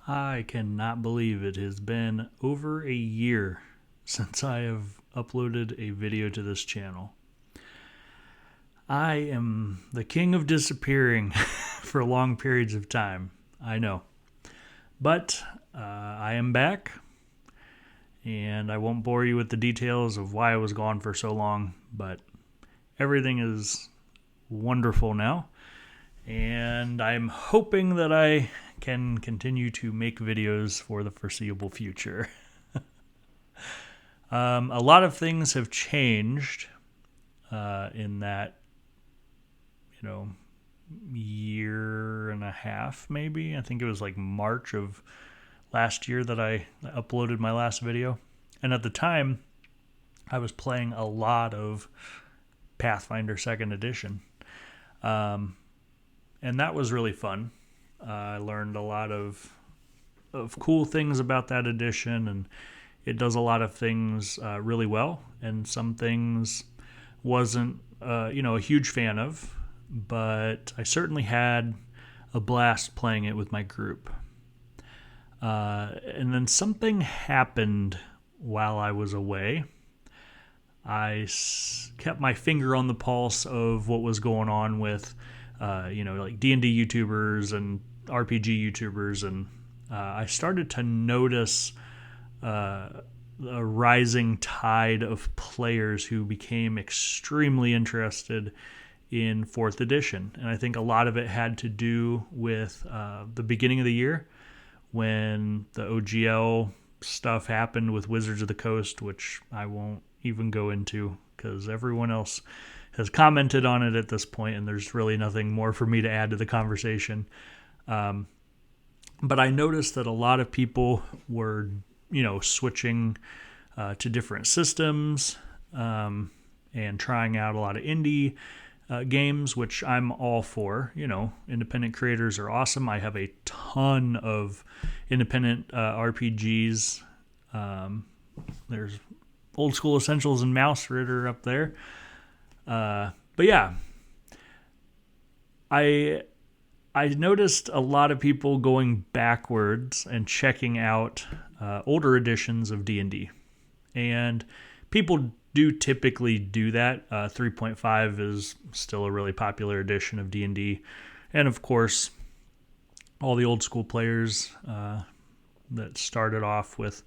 I cannot believe it has been over a year since I have uploaded a video to this channel. I am the king of disappearing for long periods of time, I know. But I am back, and I won't bore you with the details of why I was gone for so long, but everything is wonderful now, and I'm hoping that I can continue to make videos for the foreseeable future. A lot of things have changed in that, year and a half, maybe. I think it was like March of last year that I uploaded my last video. And at the time, I was playing a lot of Pathfinder 2nd Edition. And that was really fun. I learned a lot of cool things about that edition, and it does a lot of things really well, and some things wasn't a huge fan of, but I certainly had a blast playing it with my group. And then something happened while I was away. I kept my finger on the pulse of what was going on with like D&D YouTubers and RPG YouTubers, and I started to notice a rising tide of players who became extremely interested in 4th edition. And I think a lot of it had to do with the beginning of the year when the OGL stuff happened with Wizards of the Coast, which I won't even go into because everyone else has commented on it at this point, and there's really nothing more for me to add to the conversation. But I noticed that a lot of people were, switching to different systems and trying out a lot of indie games, which I'm all for. Independent creators are awesome. I have a ton of independent RPGs. There's Old School Essentials and Mouse Ritter up there. But yeah, I noticed a lot of people going backwards and checking out older editions of D&D. And people do typically do that. 3.5 is still a really popular edition of D&D. And of course, all the old school players that started off with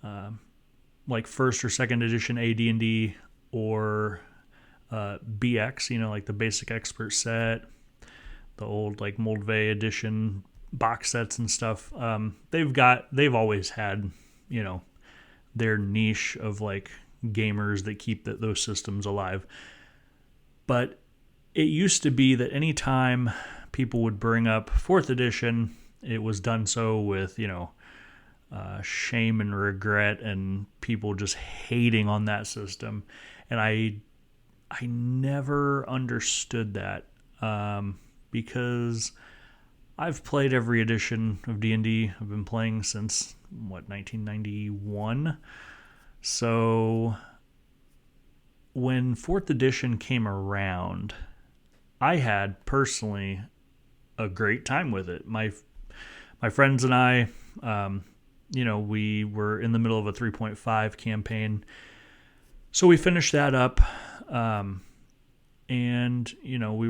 like 1st or 2nd edition AD&D or BX, like the basic expert set, the old like Moldvay edition box sets and stuff. They've always had, their niche of like gamers that keep those systems alive. But it used to be that anytime people would bring up 4th edition, it was done so with, shame and regret and people just hating on that system. And I never understood that because I've played every edition of D&D. I've been playing since, 1991? So when 4th edition came around, I had personally a great time with it. My friends and I, we were in the middle of a 3.5 campaign. So we finished that up. And we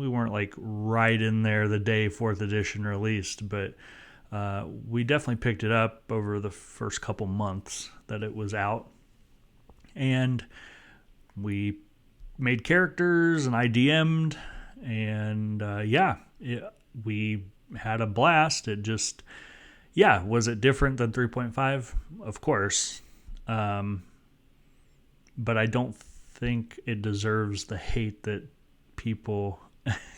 weren't like right in there the day 4th edition released, but we definitely picked it up over the first couple months that it was out. And we made characters and I DM'd, and we had a blast. It just, was it different than 3.5? Of course. But I don't think it deserves the hate that people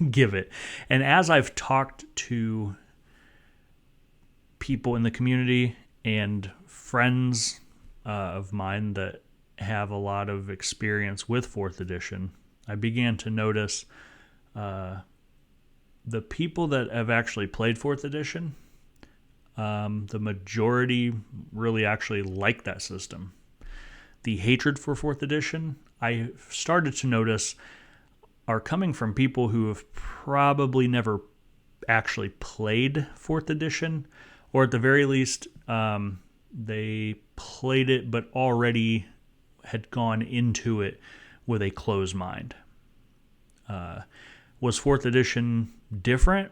give it. And as I've talked to people in the community and friends of mine that have a lot of experience with 4th edition, I began to notice the people that have actually played 4th edition, the majority really actually like that system. The hatred for 4th edition, I started to notice, are coming from people who have probably never actually played 4th edition, or at the very least, they played it but already had gone into it with a closed mind. Was 4th edition different?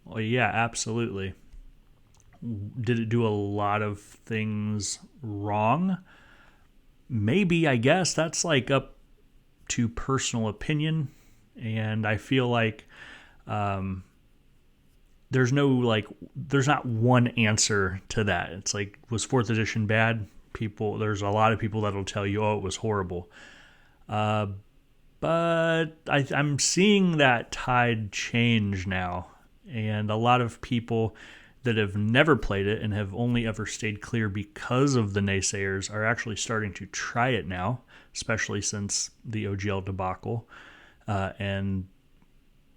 Well, yeah, absolutely. Did it do a lot of things wrong? Maybe, I guess. That's like up to personal opinion. And I feel like there's not one answer to that. It's like, was 4th edition bad? There's a lot of people that'll tell you, oh, it was horrible. But I'm seeing that tide change now. And a lot of people that have never played it and have only ever stayed clear because of the naysayers are actually starting to try it now, especially since the OGL debacle. And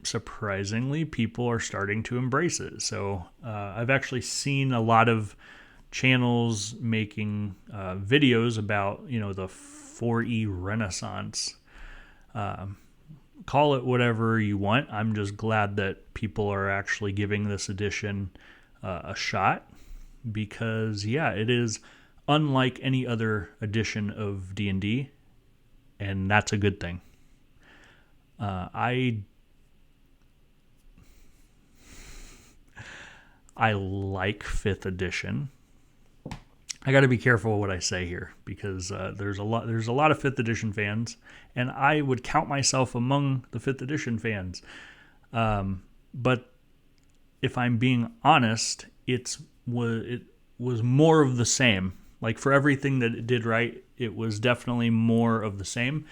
surprisingly, people are starting to embrace it. So I've actually seen a lot of channels making videos about, the 4E Renaissance. Call it whatever you want. I'm just glad that people are actually giving this edition a shot, because it is unlike any other edition of D&D, and that's a good thing. I like 5th edition. I got to be careful what I say here, because there's a lot of 5th edition fans, and I would count myself among the 5th edition fans. But if I'm being honest, it was more of the same. Like, for everything that it did right, it was definitely more of the same.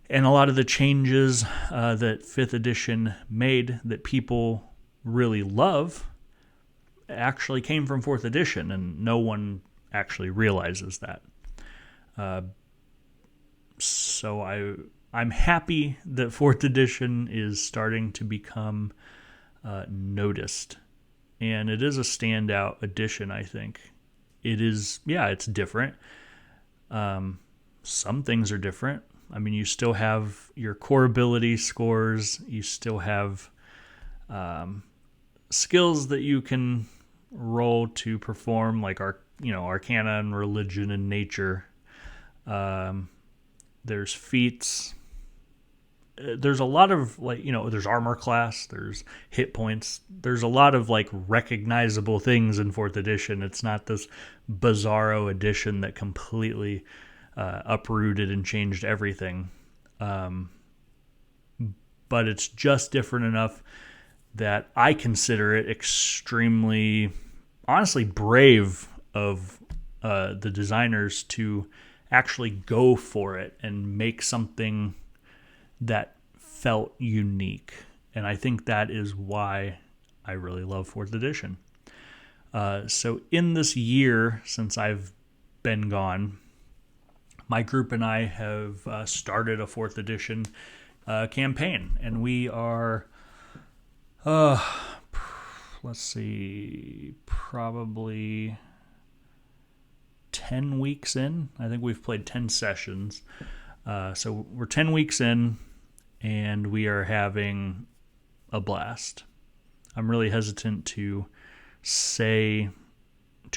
And a lot of the changes that 5th edition made that people really love actually came from 4th edition, and no one actually realizes that. So I'm happy that 4th edition is starting to become noticed, and it is a standout edition. I think it is. Yeah, it's different. Some things are different. I mean, you still have your core ability scores. You still have skills that you can roll to perform, like Arcana and Religion and Nature. There's feats. There's a lot of there's armor class, there's hit points. There's a lot of recognizable things in 4th edition. It's not this bizarro edition that completely uprooted and changed everything. But it's just different enough that I consider it extremely, honestly, brave of the designers to actually go for it and make something that felt unique. And I think that is why I really love 4th edition. So in this year since I've been gone, my group and I have started a 4th edition campaign. And we are, probably 10 weeks in. I think we've played 10 sessions. So we're 10 weeks in, and we are having a blast. I'm really hesitant to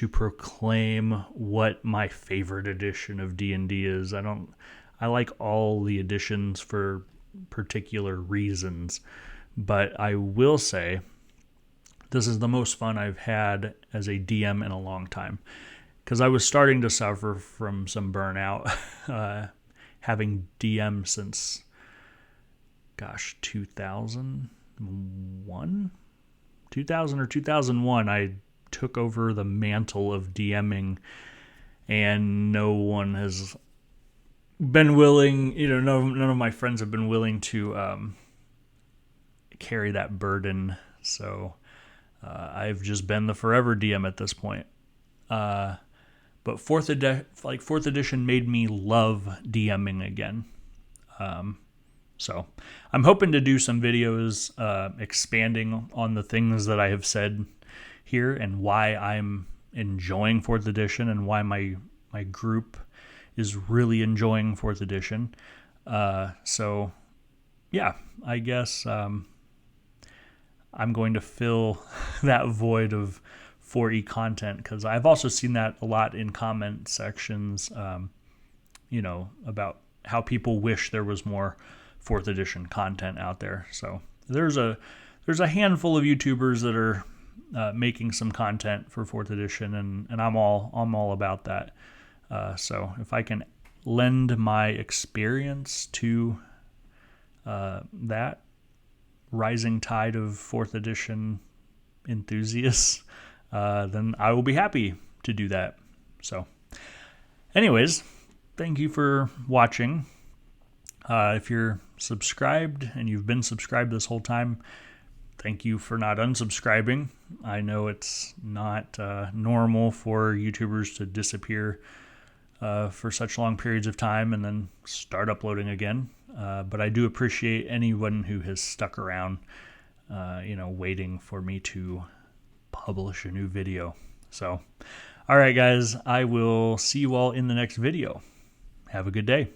proclaim what my favorite edition of D&D is. I like all the editions for particular reasons, but I will say this is the most fun I've had as a DM in a long time, because I was starting to suffer from some burnout having DM since 2000 or 2001. I took over the mantle of DMing, and no one has been willing, none of my friends have been willing to carry that burden. So I've just been the forever DM at this point. But 4th edition made me love DMing again. So I'm hoping to do some videos expanding on the things that I have said here and why I'm enjoying 4th edition and why my group is really enjoying 4th edition. So yeah, I guess I'm going to fill that void of 4E content, because I've also seen that a lot in comment sections, about how people wish there was more 4th edition content out there. So there's a handful of YouTubers that are making some content for 4th edition, and I'm all about that. So if I can lend my experience to that rising tide of 4th edition enthusiasts, then I will be happy to do that. So anyways, thank you for watching. If you're subscribed and you've been subscribed this whole time, thank you for not unsubscribing. I know it's not normal for YouTubers to disappear for such long periods of time and then start uploading again. But I do appreciate anyone who has stuck around, waiting for me to publish a new video. So, all right, guys, I will see you all in the next video. Have a good day.